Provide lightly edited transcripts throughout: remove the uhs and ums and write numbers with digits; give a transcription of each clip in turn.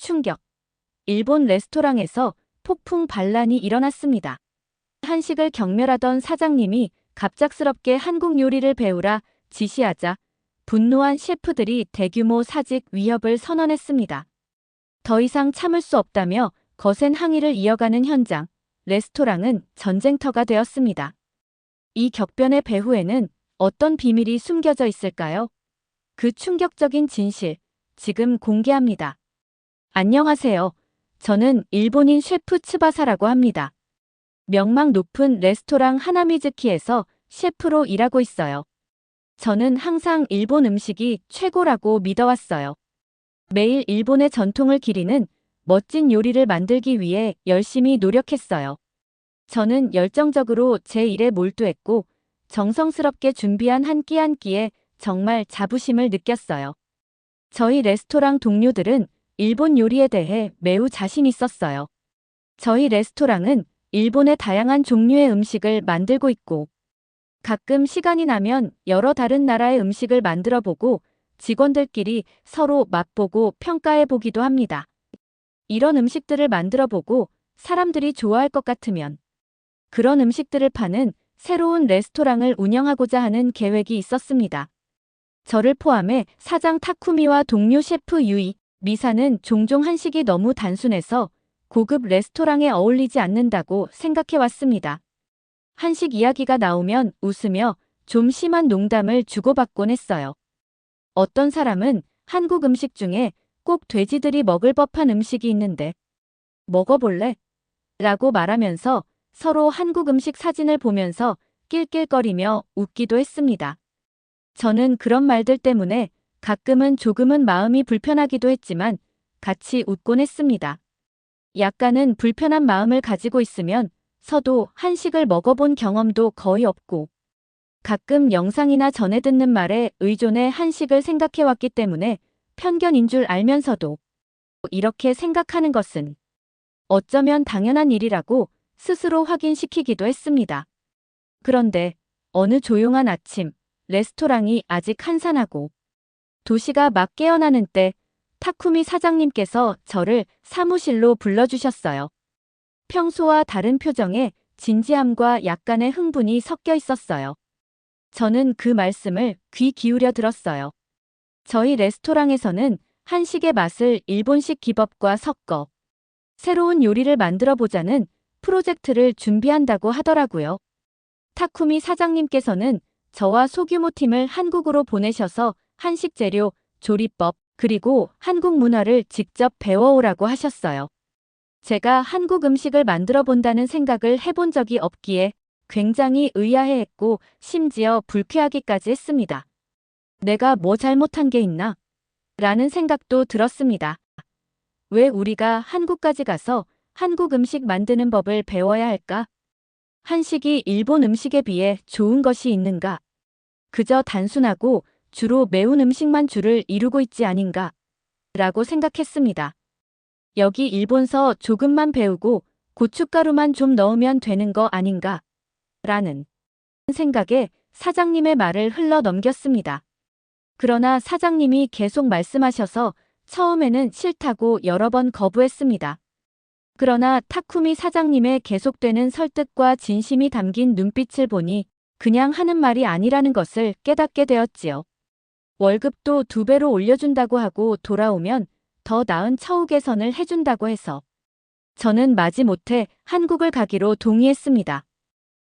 충격. 일본 레스토랑에서 폭풍 반란이 일어났습니다. 한식을 경멸하던 사장님이 갑작스럽게 한국 요리를 배우라 지시하자 분노한 셰프들이 대규모 사직 위협을 선언했습니다. 더 이상 참을 수 없다며 거센 항의를 이어가는 현장, 레스토랑은 전쟁터가 되었습니다. 이 격변의 배후에는 어떤 비밀이 숨겨져 있을까요? 그 충격적인 진실, 지금 공개합니다. 안녕하세요. 저는 일본인 셰프 츠바사라고 합니다. 명망 높은 레스토랑 하나미즈키에서 셰프로 일하고 있어요. 저는 항상 일본 음식이 최고라고 믿어왔어요. 매일 일본의 전통을 기리는 멋진 요리를 만들기 위해 열심히 노력했어요. 저는 열정적으로 제 일에 몰두했고 정성스럽게 준비한 한 끼 한 끼에 정말 자부심을 느꼈어요. 저희 레스토랑 동료들은 일본 요리에 대해 매우 자신 있었어요. 저희 레스토랑은 일본의 다양한 종류의 음식을 만들고 있고 가끔 시간이 나면 여러 다른 나라의 음식을 만들어 보고 직원들끼리 서로 맛보고 평가해 보기도 합니다. 이런 음식들을 만들어 보고 사람들이 좋아할 것 같으면 그런 음식들을 파는 새로운 레스토랑을 운영하고자 하는 계획이 있었습니다. 저를 포함해 사장 타쿠미와 동료 셰프 유이, 미사는 종종 한식이 너무 단순해서 고급 레스토랑에 어울리지 않는다고 생각해왔습니다. 한식 이야기가 나오면 웃으며 좀 심한 농담을 주고받곤 했어요. 어떤 사람은 한국 음식 중에 꼭 돼지들이 먹을 법한 음식이 있는데 먹어볼래? 라고 말하면서 서로 한국 음식 사진을 보면서 낄낄거리며 웃기도 했습니다. 저는 그런 말들 때문에 가끔은 조금은 마음이 불편하기도 했지만 같이 웃곤 했습니다. 약간은 불편한 마음을 가지고 있으면 서도 한식을 먹어본 경험도 거의 없고 가끔 영상이나 전해 듣는 말에 의존해 한식을 생각해왔기 때문에 편견인 줄 알면서도 이렇게 생각하는 것은 어쩌면 당연한 일이라고 스스로 확인시키기도 했습니다. 그런데 어느 조용한 아침, 레스토랑이 아직 한산하고 도시가 막 깨어나는 때 타쿠미 사장님께서 저를 사무실로 불러주셨어요. 평소와 다른 표정에 진지함과 약간의 흥분이 섞여 있었어요. 저는 그 말씀을 귀 기울여 들었어요. 저희 레스토랑에서는 한식의 맛을 일본식 기법과 섞어 새로운 요리를 만들어 보자는 프로젝트를 준비한다고 하더라고요. 타쿠미 사장님께서는 저와 소규모 팀을 한국으로 보내셔서 한식 재료, 조리법, 그리고 한국 문화를 직접 배워오라고 하셨어요. 제가 한국 음식을 만들어 본다는 생각을 해본 적이 없기에 굉장히 의아해했고 심지어 불쾌하기까지 했습니다. 내가 뭐 잘못한 게 있나? 라는 생각도 들었습니다. 왜 우리가 한국까지 가서 한국 음식 만드는 법을 배워야 할까? 한식이 일본 음식에 비해 좋은 것이 있는가? 그저 단순하고 주로 매운 음식만 주를 이루고 있지 아닌가? 라고 생각했습니다. 여기 일본서 조금만 배우고 고춧가루만 좀 넣으면 되는 거 아닌가? 라는 생각에 사장님의 말을 흘러 넘겼습니다. 그러나 사장님이 계속 말씀하셔서 처음에는 싫다고 여러 번 거부했습니다. 그러나 타쿠미 사장님의 계속되는 설득과 진심이 담긴 눈빛을 보니 그냥 하는 말이 아니라는 것을 깨닫게 되었지요. 월급도 2배로 올려준다고 하고 돌아오면 더 나은 처우 개선을 해준다고 해서 저는 마지못해 한국을 가기로 동의했습니다.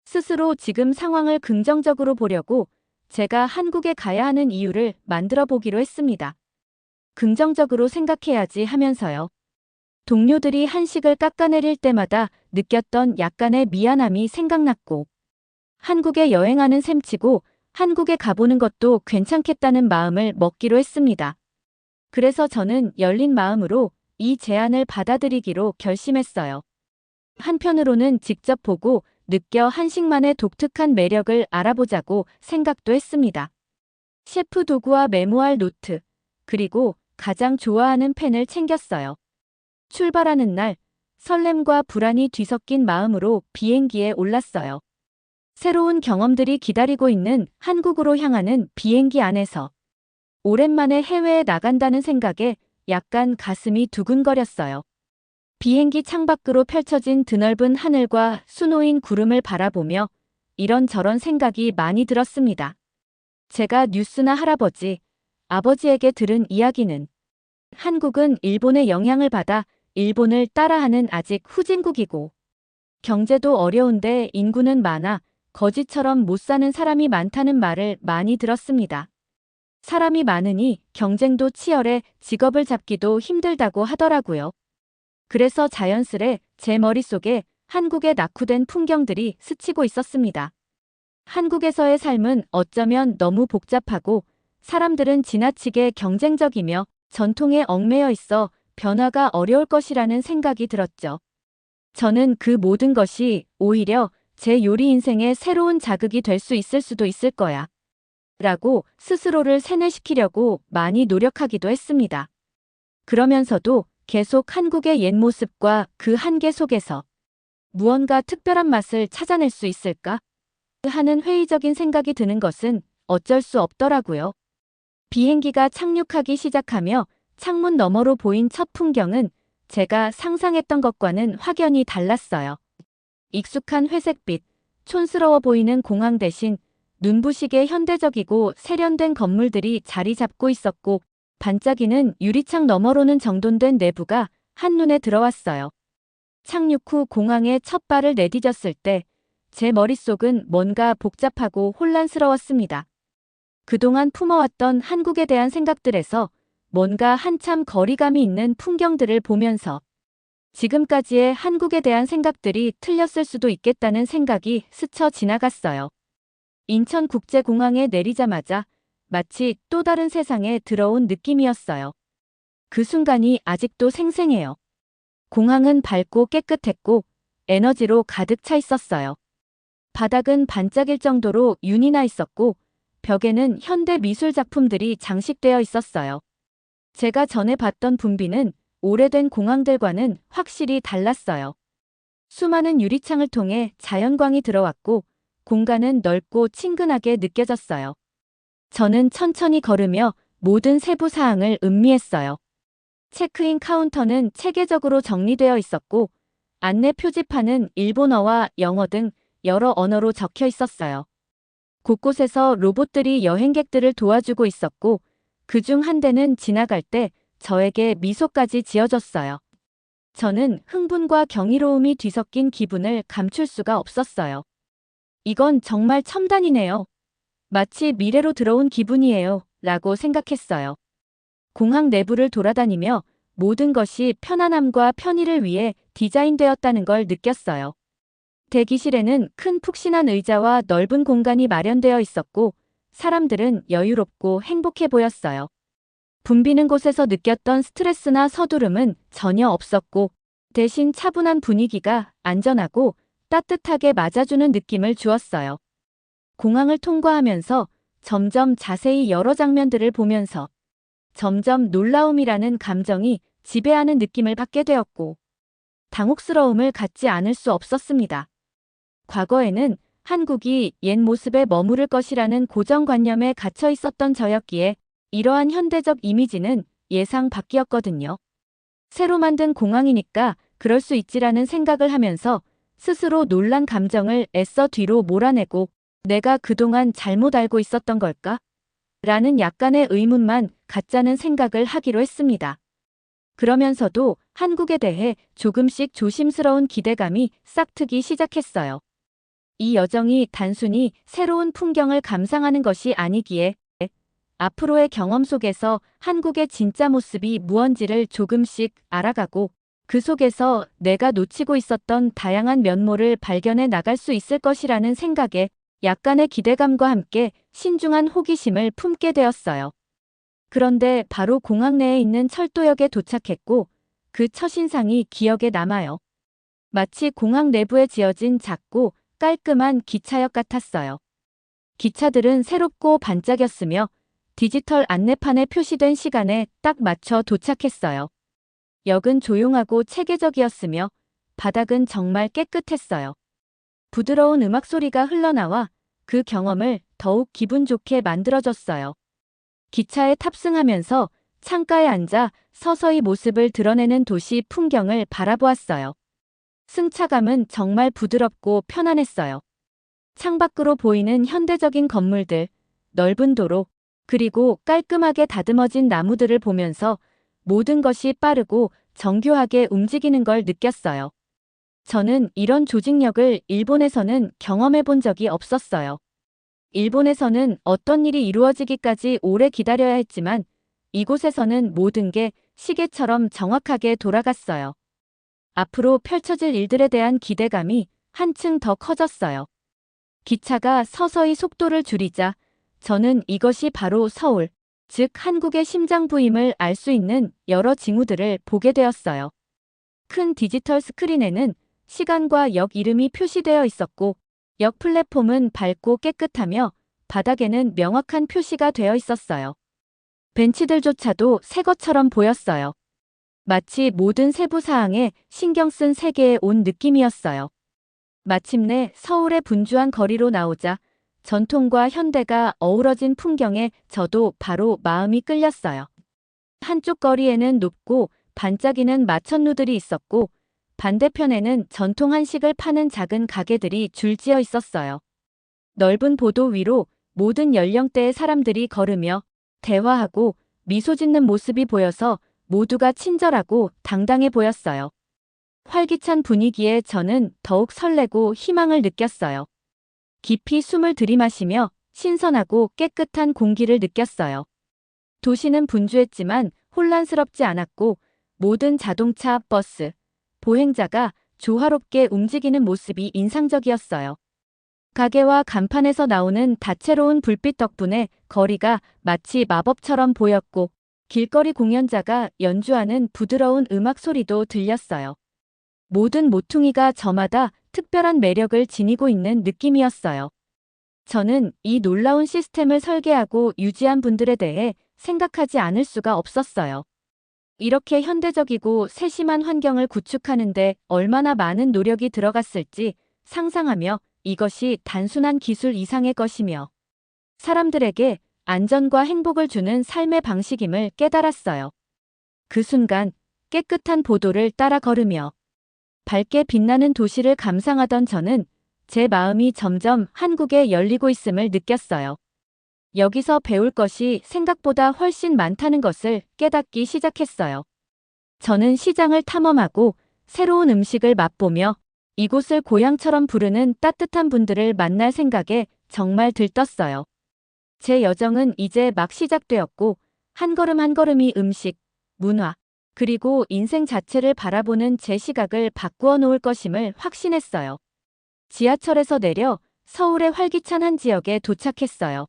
스스로 지금 상황을 긍정적으로 보려고 제가 한국에 가야 하는 이유를 만들어 보기로 했습니다. 긍정적으로 생각해야지 하면서요. 동료들이 한식을 깎아내릴 때마다 느꼈던 약간의 미안함이 생각났고 한국에 여행하는 셈치고 한국에 가보는 것도 괜찮겠다는 마음을 먹기로 했습니다. 그래서 저는 열린 마음으로 이 제안을 받아들이기로 결심했어요. 한편으로는 직접 보고 느껴 한식만의 독특한 매력을 알아보자고 생각도 했습니다. 셰프 도구와 메모할 노트, 그리고 가장 좋아하는 펜을 챙겼어요. 출발하는 날, 설렘과 불안이 뒤섞인 마음으로 비행기에 올랐어요. 새로운 경험들이 기다리고 있는 한국으로 향하는 비행기 안에서 오랜만에 해외에 나간다는 생각에 약간 가슴이 두근거렸어요. 비행기 창밖으로 펼쳐진 드넓은 하늘과 수놓인 구름을 바라보며 이런저런 생각이 많이 들었습니다. 제가 뉴스나 할아버지, 아버지에게 들은 이야기는 한국은 일본의 영향을 받아 일본을 따라하는 아직 후진국이고 경제도 어려운데 인구는 많아 거지처럼 못 사는 사람이 많다는 말을 많이 들었습니다. 사람이 많으니 경쟁도 치열해 직업을 잡기도 힘들다고 하더라고요. 그래서 자연스레 제 머릿속에 한국의 낙후된 풍경들이 스치고 있었습니다. 한국에서의 삶은 어쩌면 너무 복잡하고 사람들은 지나치게 경쟁적이며 전통에 얽매여 있어 변화가 어려울 것이라는 생각이 들었죠. 저는 그 모든 것이 오히려 제 요리 인생의 새로운 자극이 될 수 있을 수도 있을 거야. 라고 스스로를 세뇌시키려고 많이 노력하기도 했습니다. 그러면서도 계속 한국의 옛 모습과 그 한계 속에서 무언가 특별한 맛을 찾아낼 수 있을까? 하는 회의적인 생각이 드는 것은 어쩔 수 없더라고요. 비행기가 착륙하기 시작하며 창문 너머로 보인 첫 풍경은 제가 상상했던 것과는 확연히 달랐어요. 익숙한 회색빛, 촌스러워 보이는 공항 대신 눈부시게 현대적이고 세련된 건물들이 자리 잡고 있었고 반짝이는 유리창 너머로는 정돈된 내부가 한눈에 들어왔어요. 착륙 후 공항에 첫 발을 내디뎠을 때 제 머릿속은 뭔가 복잡하고 혼란스러웠습니다. 그동안 품어왔던 한국에 대한 생각들에서 뭔가 한참 거리감이 있는 풍경들을 보면서 지금까지의 한국에 대한 생각들이 틀렸을 수도 있겠다는 생각이 스쳐 지나갔어요. 인천국제공항에 내리자마자 마치 또 다른 세상에 들어온 느낌이었어요. 그 순간이 아직도 생생해요. 공항은 밝고 깨끗했고 에너지로 가득 차 있었어요. 바닥은 반짝일 정도로 윤이 나 있었고 벽에는 현대 미술 작품들이 장식되어 있었어요. 제가 전에 봤던 붐비는 오래된 공항들과는 확실히 달랐어요. 수많은 유리창을 통해 자연광이 들어왔고 공간은 넓고 친근하게 느껴졌어요. 저는 천천히 걸으며 모든 세부 사항을 음미했어요. 체크인 카운터는 체계적으로 정리되어 있었고 안내 표지판은 일본어와 영어 등 여러 언어로 적혀 있었어요. 곳곳에서 로봇들이 여행객들을 도와주고 있었고 그중 한 대는 지나갈 때 저에게 미소까지 지어줬어요. 저는 흥분과 경이로움이 뒤섞인 기분을 감출 수가 없었어요. 이건 정말 첨단이네요. 마치 미래로 들어온 기분이에요. 라고 생각했어요. 공항 내부를 돌아다니며 모든 것이 편안함과 편의를 위해 디자인되었다는 걸 느꼈어요. 대기실에는 큰 푹신한 의자와 넓은 공간이 마련되어 있었고 사람들은 여유롭고 행복해 보였어요. 붐비는 곳에서 느꼈던 스트레스나 서두름은 전혀 없었고 대신 차분한 분위기가 안전하고 따뜻하게 맞아주는 느낌을 주었어요. 공항을 통과하면서 점점 자세히 여러 장면들을 보면서 점점 놀라움이라는 감정이 지배하는 느낌을 받게 되었고 당혹스러움을 갖지 않을 수 없었습니다. 과거에는 한국이 옛 모습에 머무를 것이라는 고정관념에 갇혀 있었던 저였기에 이러한 현대적 이미지는 예상 밖이었거든요. 새로 만든 공항이니까 그럴 수 있지라는 생각을 하면서 스스로 놀란 감정을 애써 뒤로 몰아내고 내가 그동안 잘못 알고 있었던 걸까? 라는 약간의 의문만 갖자는 생각을 하기로 했습니다. 그러면서도 한국에 대해 조금씩 조심스러운 기대감이 싹트기 시작했어요. 이 여정이 단순히 새로운 풍경을 감상하는 것이 아니기에 앞으로의 경험 속에서 한국의 진짜 모습이 무언지를 조금씩 알아가고 그 속에서 내가 놓치고 있었던 다양한 면모를 발견해 나갈 수 있을 것이라는 생각에 약간의 기대감과 함께 신중한 호기심을 품게 되었어요. 그런데 바로 공항 내에 있는 철도역에 도착했고 그 첫인상이 기억에 남아요. 마치 공항 내부에 지어진 작고 깔끔한 기차역 같았어요. 기차들은 새롭고 반짝였으며 디지털 안내판에 표시된 시간에 딱 맞춰 도착했어요. 역은 조용하고 체계적이었으며 바닥은 정말 깨끗했어요. 부드러운 음악 소리가 흘러나와 그 경험을 더욱 기분 좋게 만들어줬어요. 기차에 탑승하면서 창가에 앉아 서서히 모습을 드러내는 도시 풍경을 바라보았어요. 승차감은 정말 부드럽고 편안했어요. 창밖으로 보이는 현대적인 건물들, 넓은 도로, 그리고 깔끔하게 다듬어진 나무들을 보면서 모든 것이 빠르고 정교하게 움직이는 걸 느꼈어요. 저는 이런 조직력을 일본에서는 경험해 본 적이 없었어요. 일본에서는 어떤 일이 이루어지기까지 오래 기다려야 했지만 이곳에서는 모든 게 시계처럼 정확하게 돌아갔어요. 앞으로 펼쳐질 일들에 대한 기대감이 한층 더 커졌어요. 기차가 서서히 속도를 줄이자 저는 이것이 바로 서울, 즉 한국의 심장부임을 알 수 있는 여러 징후들을 보게 되었어요. 큰 디지털 스크린에는 시간과 역 이름이 표시되어 있었고 역 플랫폼은 밝고 깨끗하며 바닥에는 명확한 표시가 되어 있었어요. 벤치들조차도 새 것처럼 보였어요. 마치 모든 세부 사항에 신경 쓴 세계에 온 느낌이었어요. 마침내 서울의 분주한 거리로 나오자 전통과 현대가 어우러진 풍경에 저도 바로 마음이 끌렸어요. 한쪽 거리에는 높고 반짝이는 마천루들이 있었고 반대편에는 전통 한식을 파는 작은 가게들이 줄지어 있었어요. 넓은 보도 위로 모든 연령대의 사람들이 걸으며 대화하고 미소 짓는 모습이 보여서 모두가 친절하고 당당해 보였어요. 활기찬 분위기에 저는 더욱 설레고 희망을 느꼈어요. 깊이 숨을 들이마시며 신선하고 깨끗한 공기를 느꼈어요. 도시는 분주했지만 혼란스럽지 않았고 모든 자동차, 버스, 보행자가 조화롭게 움직이는 모습이 인상적이었어요. 가게와 간판에서 나오는 다채로운 불빛 덕분에 거리가 마치 마법처럼 보였고 길거리 공연자가 연주하는 부드러운 음악 소리도 들렸어요. 모든 모퉁이가 저마다 특별한 매력을 지니고 있는 느낌이었어요. 저는 이 놀라운 시스템을 설계하고 유지한 분들에 대해 생각하지 않을 수가 없었어요. 이렇게 현대적이고 세심한 환경을 구축하는데 얼마나 많은 노력이 들어갔을지 상상하며 이것이 단순한 기술 이상의 것이며 사람들에게 안전과 행복을 주는 삶의 방식임을 깨달았어요. 그 순간 깨끗한 보도를 따라 걸으며 밝게 빛나는 도시를 감상하던 저는 제 마음이 점점 한국에 열리고 있음을 느꼈어요. 여기서 배울 것이 생각보다 훨씬 많다는 것을 깨닫기 시작했어요. 저는 시장을 탐험하고 새로운 음식을 맛보며 이곳을 고향처럼 부르는 따뜻한 분들을 만날 생각에 정말 들떴어요. 제 여정은 이제 막 시작되었고 한 걸음 한 걸음이 음식, 문화, 그리고 인생 자체를 바라보는 제 시각을 바꾸어 놓을 것임을 확신했어요. 지하철에서 내려 서울의 활기찬 한 지역에 도착했어요.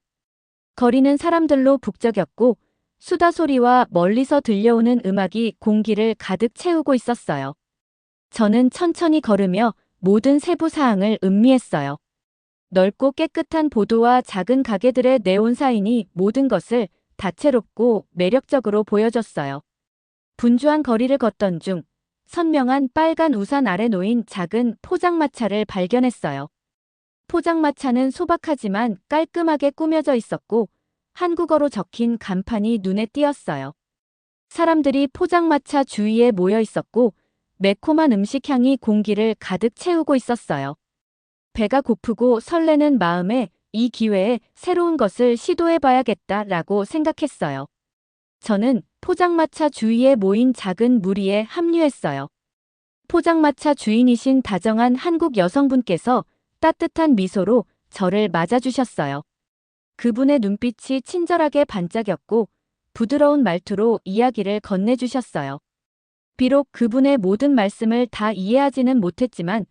거리는 사람들로 북적였고 수다 소리와 멀리서 들려오는 음악이 공기를 가득 채우고 있었어요. 저는 천천히 걸으며 모든 세부 사항을 음미했어요. 넓고 깨끗한 보도와 작은 가게들의 네온 사인이 모든 것을 다채롭고 매력적으로 보여줬어요. 분주한 거리를 걷던 중 선명한 빨간 우산 아래 놓인 작은 포장마차를 발견했어요. 포장마차는 소박하지만 깔끔하게 꾸며져 있었고 한국어로 적힌 간판이 눈에 띄었어요. 사람들이 포장마차 주위에 모여 있었고 매콤한 음식 향이 공기를 가득 채우고 있었어요. 배가 고프고 설레는 마음에 이 기회에 새로운 것을 시도해봐야겠다라고 생각했어요. 저는 포장마차 주위에 모인 작은 무리에 합류했어요. 포장마차 주인이신 다정한 한국 여성분께서 따뜻한 미소로 저를 맞아주셨어요. 그분의 눈빛이 친절하게 반짝였고 부드러운 말투로 이야기를 건네주셨어요. 비록 그분의 모든 말씀을 다 이해하지는 못했지만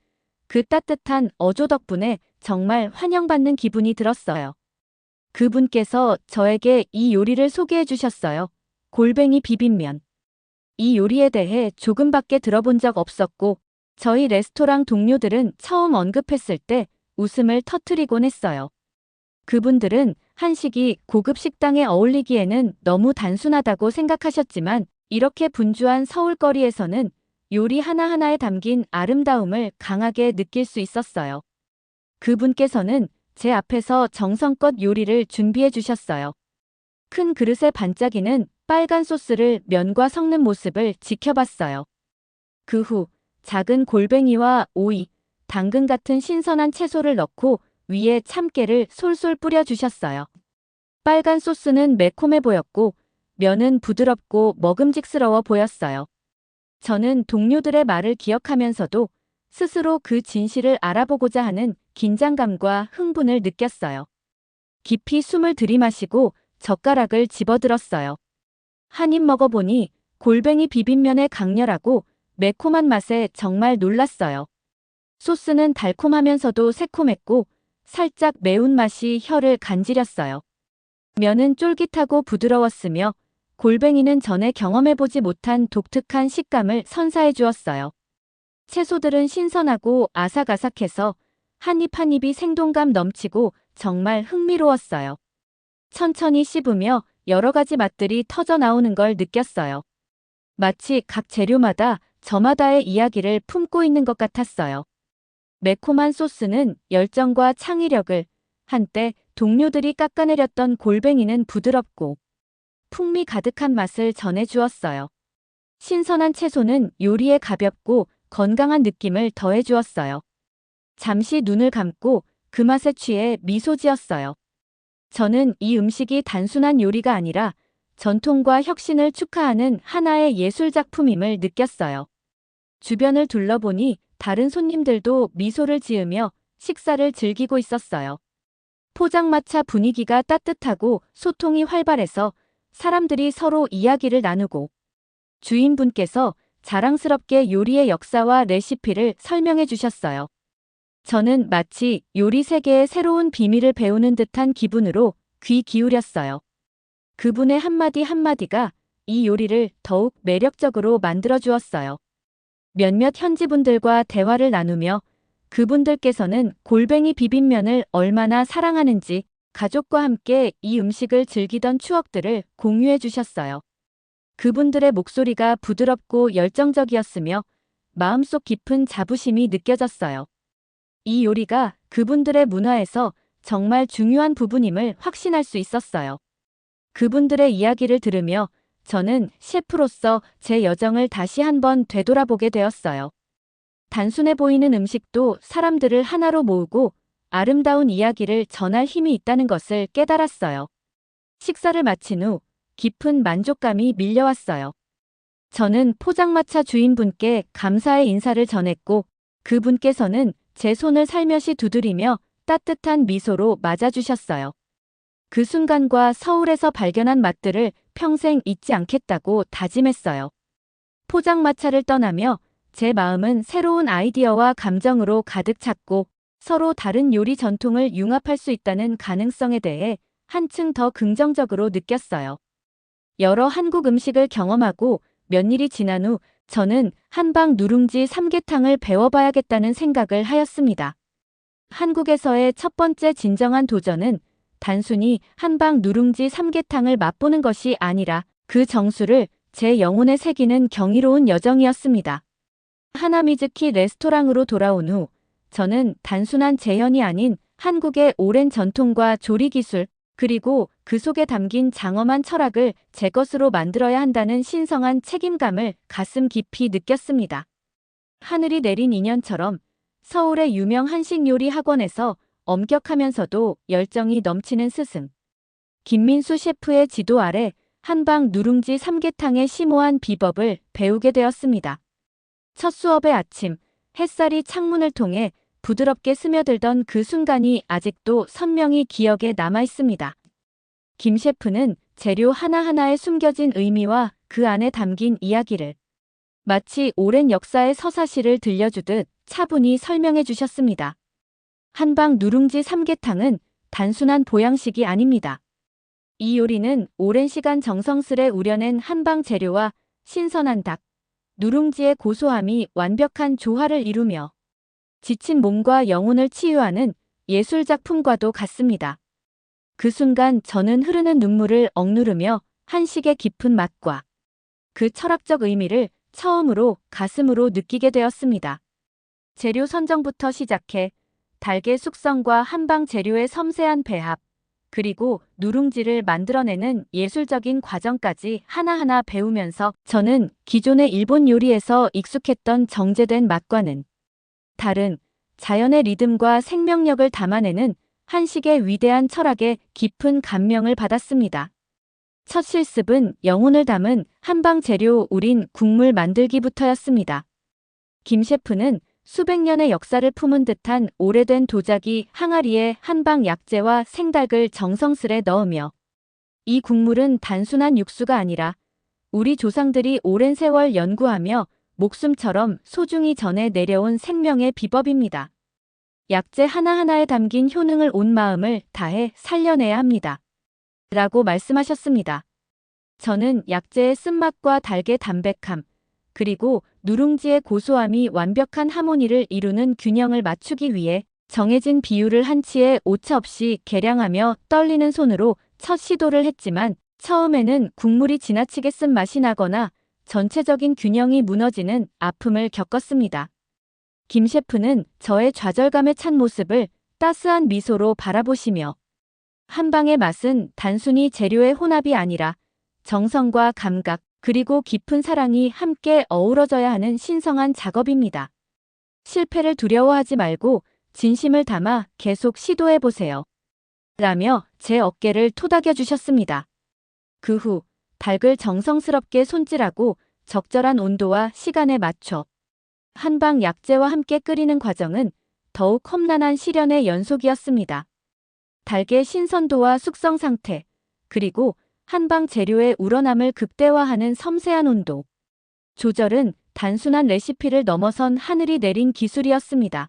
그 따뜻한 어조 덕분에 정말 환영받는 기분이 들었어요. 그분께서 저에게 이 요리를 소개해 주셨어요. 골뱅이 비빔면. 이 요리에 대해 조금밖에 들어본 적 없었고 저희 레스토랑 동료들은 처음 언급했을 때 웃음을 터뜨리곤 했어요. 그분들은 한식이 고급 식당에 어울리기에는 너무 단순하다고 생각하셨지만 이렇게 분주한 서울거리에서는 요리 하나하나에 담긴 아름다움을 강하게 느낄 수 있었어요. 그분께서는 제 앞에서 정성껏 요리를 준비해 주셨어요. 큰 그릇에 반짝이는 빨간 소스를 면과 섞는 모습을 지켜봤어요. 그 후 작은 골뱅이와 오이, 당근 같은 신선한 채소를 넣고 위에 참깨를 솔솔 뿌려주셨어요. 빨간 소스는 매콤해 보였고 면은 부드럽고 먹음직스러워 보였어요. 저는 동료들의 말을 기억하면서도 스스로 그 진실을 알아보고자 하는 긴장감과 흥분을 느꼈어요. 깊이 숨을 들이마시고 젓가락을 집어들었어요. 한 입 먹어보니 골뱅이 비빔면의 강렬하고 매콤한 맛에 정말 놀랐어요. 소스는 달콤하면서도 새콤했고 살짝 매운맛이 혀를 간지렸어요. 면은 쫄깃하고 부드러웠으며 골뱅이는 전에 경험해보지 못한 독특한 식감을 선사해 주었어요. 채소들은 신선하고 아삭아삭해서 한 입 한 입이 생동감 넘치고 정말 흥미로웠어요. 천천히 씹으며 여러 가지 맛들이 터져 나오는 걸 느꼈어요. 마치 각 재료마다 저마다의 이야기를 품고 있는 것 같았어요. 매콤한 소스는 열정과 창의력을, 한때 동료들이 깎아내렸던 골뱅이는 부드럽고 풍미 가득한 맛을 전해주었어요. 신선한 채소는 요리에 가볍고 건강한 느낌을 더해주었어요. 잠시 눈을 감고 그 맛에 취해 미소 지었어요. 저는 이 음식이 단순한 요리가 아니라 전통과 혁신을 축하하는 하나의 예술 작품임을 느꼈어요. 주변을 둘러보니 다른 손님들도 미소를 지으며 식사를 즐기고 있었어요. 포장마차 분위기가 따뜻하고 소통이 활발해서 사람들이 서로 이야기를 나누고 주인분께서 자랑스럽게 요리의 역사와 레시피를 설명해 주셨어요. 저는 마치 요리 세계의 새로운 비밀을 배우는 듯한 기분으로 귀 기울였어요. 그분의 한마디 한마디가 이 요리를 더욱 매력적으로 만들어 주었어요. 몇몇 현지분들과 대화를 나누며 그분들께서는 골뱅이 비빔면을 얼마나 사랑하는지 가족과 함께 이 음식을 즐기던 추억들을 공유해 주셨어요. 그분들의 목소리가 부드럽고 열정적이었으며 마음속 깊은 자부심이 느껴졌어요. 이 요리가 그분들의 문화에서 정말 중요한 부분임을 확신할 수 있었어요. 그분들의 이야기를 들으며 저는 셰프로서 제 여정을 다시 한번 되돌아보게 되었어요. 단순해 보이는 음식도 사람들을 하나로 모으고 아름다운 이야기를 전할 힘이 있다는 것을 깨달았어요. 식사를 마친 후 깊은 만족감이 밀려왔어요. 저는 포장마차 주인분께 감사의 인사를 전했고 그분께서는 제 손을 살며시 두드리며 따뜻한 미소로 맞아주셨어요. 그 순간과 서울에서 발견한 맛들을 평생 잊지 않겠다고 다짐했어요. 포장마차를 떠나며 제 마음은 새로운 아이디어와 감정으로 가득 찼고 서로 다른 요리 전통을 융합할 수 있다는 가능성에 대해 한층 더 긍정적으로 느꼈어요. 여러 한국 음식을 경험하고 몇 일이 지난 후 저는 한방 누룽지 삼계탕을 배워봐야겠다는 생각을 하였습니다. 한국에서의 첫 번째 진정한 도전은 단순히 한방 누룽지 삼계탕을 맛보는 것이 아니라 그 정수를 제 영혼에 새기는 경이로운 여정이었습니다. 하나미즈키 레스토랑으로 돌아온 후 저는 단순한 재현이 아닌 한국의 오랜 전통과 조리 기술, 그리고 그 속에 담긴 장엄한 철학을 제 것으로 만들어야 한다는 신성한 책임감을 가슴 깊이 느꼈습니다. 하늘이 내린 인연처럼 서울의 유명 한식 요리 학원에서 엄격하면서도 열정이 넘치는 스승 김민수 셰프의 지도 아래 한방 누룽지 삼계탕의 심오한 비법을 배우게 되었습니다. 첫 수업의 아침, 햇살이 창문을 통해 부드럽게 스며들던 그 순간이 아직도 선명히 기억에 남아 있습니다. 김 셰프는 재료 하나하나에 숨겨진 의미와 그 안에 담긴 이야기를 마치 오랜 역사의 서사시를 들려주듯 차분히 설명해 주셨습니다. 한방 누룽지 삼계탕은 단순한 보양식이 아닙니다. 이 요리는 오랜 시간 정성스레 우려낸 한방 재료와 신선한 닭, 누룽지의 고소함이 완벽한 조화를 이루며 지친 몸과 영혼을 치유하는 예술 작품과도 같습니다. 그 순간 저는 흐르는 눈물을 억누르며 한식의 깊은 맛과 그 철학적 의미를 처음으로 가슴으로 느끼게 되었습니다. 재료 선정부터 시작해 닭의 숙성과 한방 재료의 섬세한 배합, 그리고 누룽지를 만들어내는 예술적인 과정까지 하나하나 배우면서 저는 기존의 일본 요리에서 익숙했던 정제된 맛과는 다른 자연의 리듬과 생명력을 담아내는 한식의 위대한 철학에 깊은 감명을 받았습니다. 첫 실습은 영혼을 담은 한방 재료 우린 국물 만들기부터였습니다. 김 셰프는 수백 년의 역사를 품은 듯한 오래된 도자기 항아리에 한방 약재와 생닭을 정성스레 넣으며 이 국물은 단순한 육수가 아니라 우리 조상들이 오랜 세월 연구하며 목숨처럼 소중히 전해 내려온 생명의 비법입니다. 약재 하나하나에 담긴 효능을 온 마음을 다해 살려내야 합니다. 라고 말씀하셨습니다. 저는 약재의 쓴맛과 닭의 담백함, 그리고 누룽지의 고소함이 완벽한 하모니를 이루는 균형을 맞추기 위해 정해진 비율을 한치의 오차 없이 계량하며 떨리는 손으로 첫 시도를 했지만 처음에는 국물이 지나치게 쓴맛이 나거나 전체적인 균형이 무너지는 아픔을 겪었습니다. 김 셰프는 저의 좌절감에 찬 모습을 따스한 미소로 바라보시며 한방의 맛은 단순히 재료의 혼합이 아니라 정성과 감각, 그리고 깊은 사랑이 함께 어우러져야 하는 신성한 작업입니다. 실패를 두려워하지 말고 진심을 담아 계속 시도해보세요. 라며 제 어깨를 토닥여 주셨습니다. 그 후 닭을 정성스럽게 손질하고 적절한 온도와 시간에 맞춰 한방 약재와 함께 끓이는 과정은 더욱 험난한 시련의 연속이었습니다. 닭의 신선도와 숙성 상태, 그리고 한방 재료의 우러남을 극대화하는 섬세한 온도 조절은 단순한 레시피를 넘어선 하늘이 내린 기술이었습니다.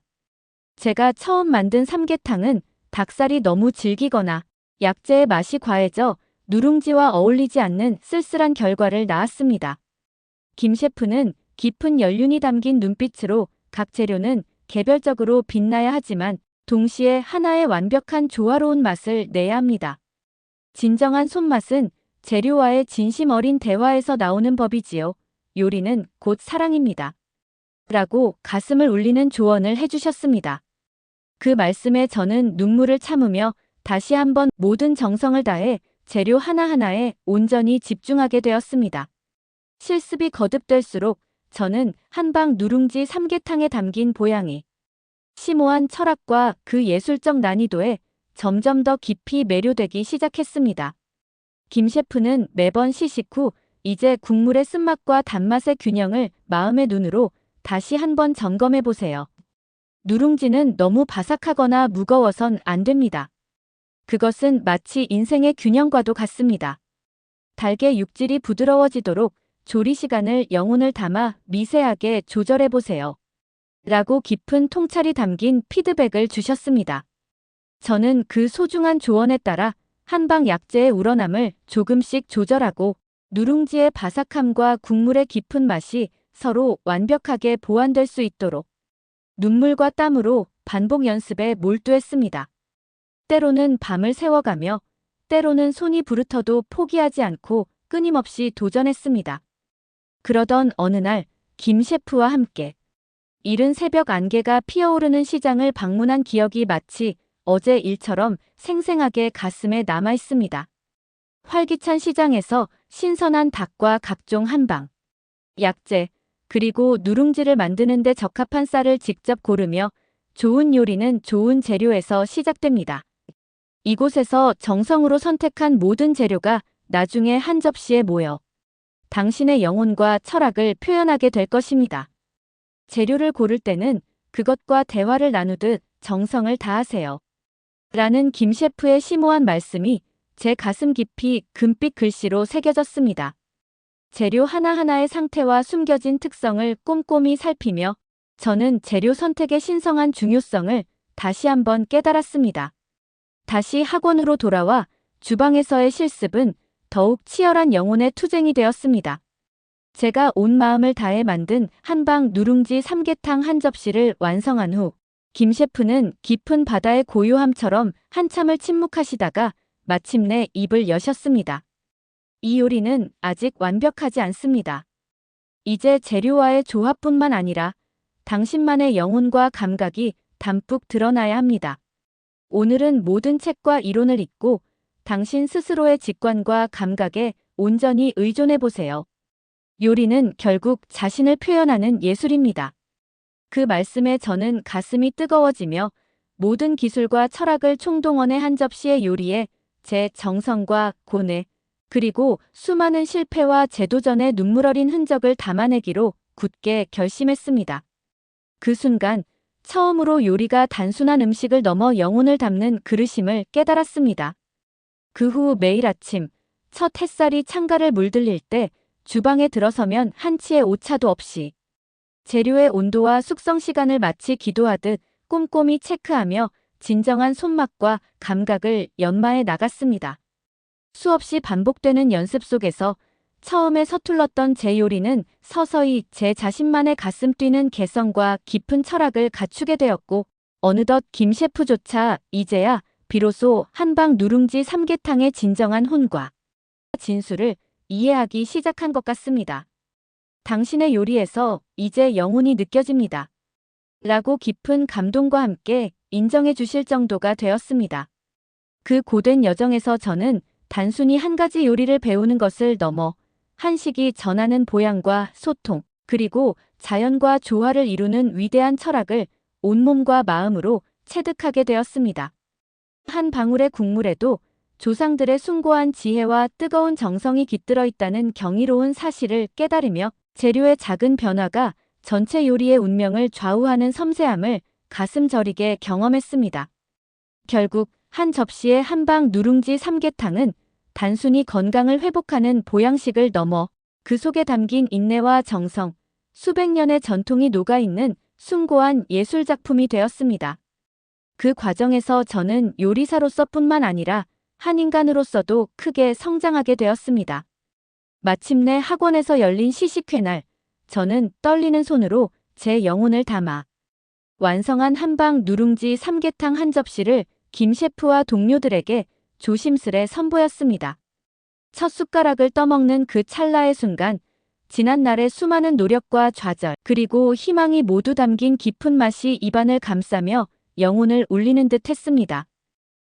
제가 처음 만든 삼계탕은 닭살이 너무 질기거나 약재의 맛이 과해져 누룽지와 어울리지 않는 쓸쓸한 결과를 낳았습니다. 김 셰프는 깊은 연륜이 담긴 눈빛으로 각 재료는 개별적으로 빛나야 하지만 동시에 하나의 완벽한 조화로운 맛을 내야 합니다. 진정한 손맛은 재료와의 진심 어린 대화에서 나오는 법이지요. 요리는 곧 사랑입니다. 라고 가슴을 울리는 조언을 해주셨습니다. 그 말씀에 저는 눈물을 참으며 다시 한번 모든 정성을 다해 재료 하나하나에 온전히 집중하게 되었습니다. 실습이 거듭될수록 저는 한방 누룽지 삼계탕에 담긴 보양이 심오한 철학과 그 예술적 난이도에 점점 더 깊이 매료되기 시작했습니다. 김 셰프는 매번 시식 후 이제 국물의 쓴맛과 단맛의 균형을 마음의 눈으로 다시 한번 점검해 보세요. 누룽지는 너무 바삭하거나 무거워선 안 됩니다. 그것은 마치 인생의 균형과도 같습니다. 닭의 육질이 부드러워지도록 조리 시간을 영혼을 담아 미세하게 조절해 보세요. 라고 깊은 통찰이 담긴 피드백을 주셨습니다. 저는 그 소중한 조언에 따라 한방 약재의 우러남을 조금씩 조절하고 누룽지의 바삭함과 국물의 깊은 맛이 서로 완벽하게 보완될 수 있도록 눈물과 땀으로 반복 연습에 몰두했습니다. 때로는 밤을 새워가며 때로는 손이 부르터도 포기하지 않고 끊임없이 도전했습니다. 그러던 어느 날 김 셰프와 함께 이른 새벽 안개가 피어오르는 시장을 방문한 기억이 마치 어제 일처럼 생생하게 가슴에 남아 있습니다. 활기찬 시장에서 신선한 닭과 각종 한방, 약재, 그리고 누룽지를 만드는 데 적합한 쌀을 직접 고르며 좋은 요리는 좋은 재료에서 시작됩니다. 이곳에서 정성으로 선택한 모든 재료가 나중에 한 접시에 모여 당신의 영혼과 철학을 표현하게 될 것입니다. 재료를 고를 때는 그것과 대화를 나누듯 정성을 다하세요. 라는 김 셰프의 심오한 말씀이 제 가슴 깊이 금빛 글씨로 새겨졌습니다. 재료 하나하나의 상태와 숨겨진 특성을 꼼꼼히 살피며 저는 재료 선택의 신성한 중요성을 다시 한번 깨달았습니다. 다시 학원으로 돌아와 주방에서의 실습은 더욱 치열한 영혼의 투쟁이 되었습니다. 제가 온 마음을 다해 만든 한방 누룽지 삼계탕 한 접시를 완성한 후 김 셰프는 깊은 바다의 고요함처럼 한참을 침묵하시다가 마침내 입을 여셨습니다. 이 요리는 아직 완벽하지 않습니다. 이제 재료와의 조합뿐만 아니라 당신만의 영혼과 감각이 담뿍 드러나야 합니다. 오늘은 모든 책과 이론을 잊고 당신 스스로의 직관과 감각에 온전히 의존해보세요. 요리는 결국 자신을 표현하는 예술입니다. 그 말씀에 저는 가슴이 뜨거워지며 모든 기술과 철학을 총동원해 한 접시의 요리에 제 정성과 고뇌, 그리고 수많은 실패와 재도전의 눈물 어린 흔적을 담아내기로 굳게 결심했습니다. 그 순간 처음으로 요리가 단순한 음식을 넘어 영혼을 담는 그릇임을 깨달았습니다. 그 후 매일 아침 첫 햇살이 창가를 물들릴 때 주방에 들어서면 한치의 오차도 없이 재료의 온도와 숙성 시간을 마치 기도하듯 꼼꼼히 체크하며 진정한 손맛과 감각을 연마해 나갔습니다. 수없이 반복되는 연습 속에서 처음에 서툴렀던 제 요리는 서서히 제 자신만의 가슴 뛰는 개성과 깊은 철학을 갖추게 되었고, 어느덧 김 셰프조차 이제야 비로소 한방 누룽지 삼계탕의 진정한 혼과 진수를 이해하기 시작한 것 같습니다. 당신의 요리에서 이제 영혼이 느껴집니다. 라고 깊은 감동과 함께 인정해 주실 정도가 되었습니다. 그 고된 여정에서 저는 단순히 한 가지 요리를 배우는 것을 넘어 한식이 전하는 보양과 소통, 그리고 자연과 조화를 이루는 위대한 철학을 온몸과 마음으로 체득하게 되었습니다. 한 방울의 국물에도 조상들의 숭고한 지혜와 뜨거운 정성이 깃들어 있다는 경이로운 사실을 깨달으며 재료의 작은 변화가 전체 요리의 운명을 좌우하는 섬세함을 가슴 저리게 경험했습니다. 결국 한 접시의 한방 누룽지 삼계탕은 단순히 건강을 회복하는 보양식을 넘어 그 속에 담긴 인내와 정성, 수백 년의 전통이 녹아있는 숭고한 예술작품이 되었습니다. 그 과정에서 저는 요리사로서뿐만 아니라 한 인간으로서도 크게 성장하게 되었습니다. 마침내 학원에서 열린 시식회 날, 저는 떨리는 손으로 제 영혼을 담아 완성한 한방 누룽지 삼계탕 한 접시를 김 셰프와 동료들에게 조심스레 선보였습니다. 첫 숟가락을 떠먹는 그 찰나의 순간, 지난날의 수많은 노력과 좌절, 그리고 희망이 모두 담긴 깊은 맛이 입안을 감싸며 영혼을 울리는 듯 했습니다.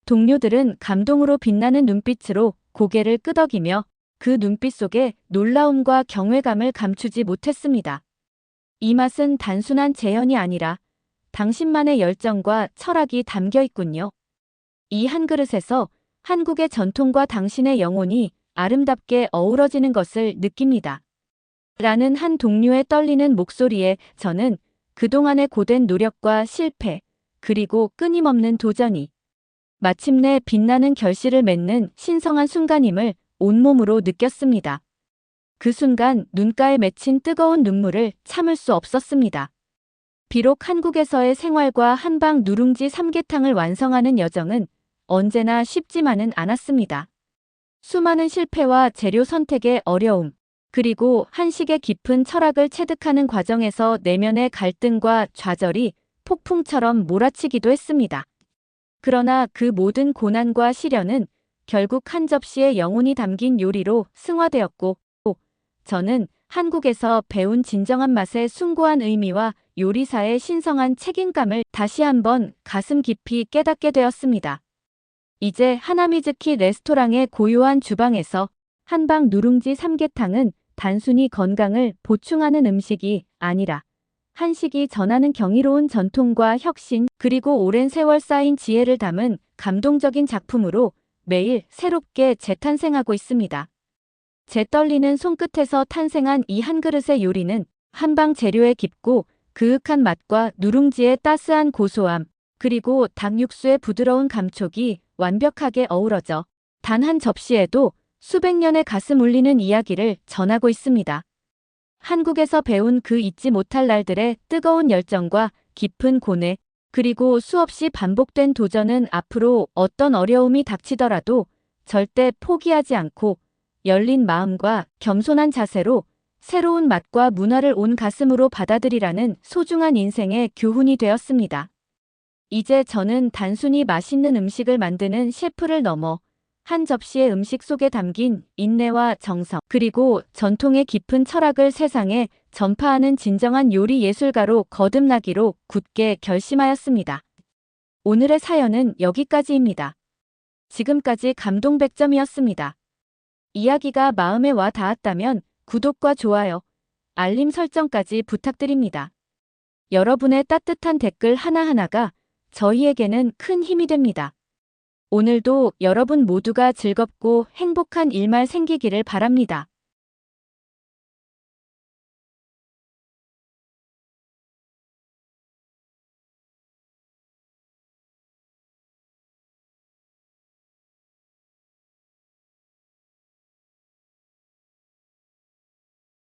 동료들은 감동으로 빛나는 눈빛으로 고개를 끄덕이며 그 눈빛 속에 놀라움과 경외감을 감추지 못했습니다. 이 맛은 단순한 재현이 아니라 당신만의 열정과 철학이 담겨 있군요. 이 한 그릇에서 한국의 전통과 당신의 영혼이 아름답게 어우러지는 것을 느낍니다. 라는 한 동료의 떨리는 목소리에 저는 그동안의 고된 노력과 실패, 그리고 끊임없는 도전이 마침내 빛나는 결실을 맺는 신성한 순간임을 온몸으로 느꼈습니다. 그 순간 눈가에 맺힌 뜨거운 눈물을 참을 수 없었습니다. 비록 한국에서의 생활과 한방 누룽지 삼계탕을 완성하는 여정은 언제나 쉽지만은 않았습니다. 수많은 실패와 재료 선택의 어려움, 그리고 한식의 깊은 철학을 체득하는 과정에서 내면의 갈등과 좌절이 폭풍처럼 몰아치기도 했습니다. 그러나 그 모든 고난과 시련은 결국 한 접시의 영혼이 담긴 요리로 승화되었고, 저는 한국에서 배운 진정한 맛의 숭고한 의미와 요리사의 신성한 책임감을 다시 한번 가슴 깊이 깨닫게 되었습니다. 이제 하나미즈키 레스토랑의 고요한 주방에서 한방 누룽지 삼계탕은 단순히 건강을 보충하는 음식이 아니라 한식이 전하는 경이로운 전통과 혁신, 그리고 오랜 세월 쌓인 지혜를 담은 감동적인 작품으로 매일 새롭게 재탄생하고 있습니다. 제 떨리는 손끝에서 탄생한 이 한 그릇의 요리는 한방 재료의 깊고 그윽한 맛과 누룽지의 따스한 고소함, 그리고 닭 육수의 부드러운 감촉이 완벽하게 어우러져 단 한 접시에도 수백 년의 가슴 울리는 이야기를 전하고 있습니다. 한국에서 배운 그 잊지 못할 날들의 뜨거운 열정과 깊은 고뇌, 그리고 수없이 반복된 도전은 앞으로 어떤 어려움이 닥치더라도 절대 포기하지 않고 열린 마음과 겸손한 자세로 새로운 맛과 문화를 온 가슴으로 받아들이라는 소중한 인생의 교훈이 되었습니다. 이제 저는 단순히 맛있는 음식을 만드는 셰프를 넘어 한 접시의 음식 속에 담긴 인내와 정성, 그리고 전통의 깊은 철학을 세상에 전파하는 진정한 요리 예술가로 거듭나기로 굳게 결심하였습니다. 오늘의 사연은 여기까지입니다. 지금까지 감동 100점이었습니다. 이야기가 마음에 와 닿았다면 구독과 좋아요, 알림 설정까지 부탁드립니다. 여러분의 따뜻한 댓글 하나하나가 저희에게는 큰 힘이 됩니다. 오늘도 여러분 모두가 즐겁고 행복한 일만 생기기를 바랍니다.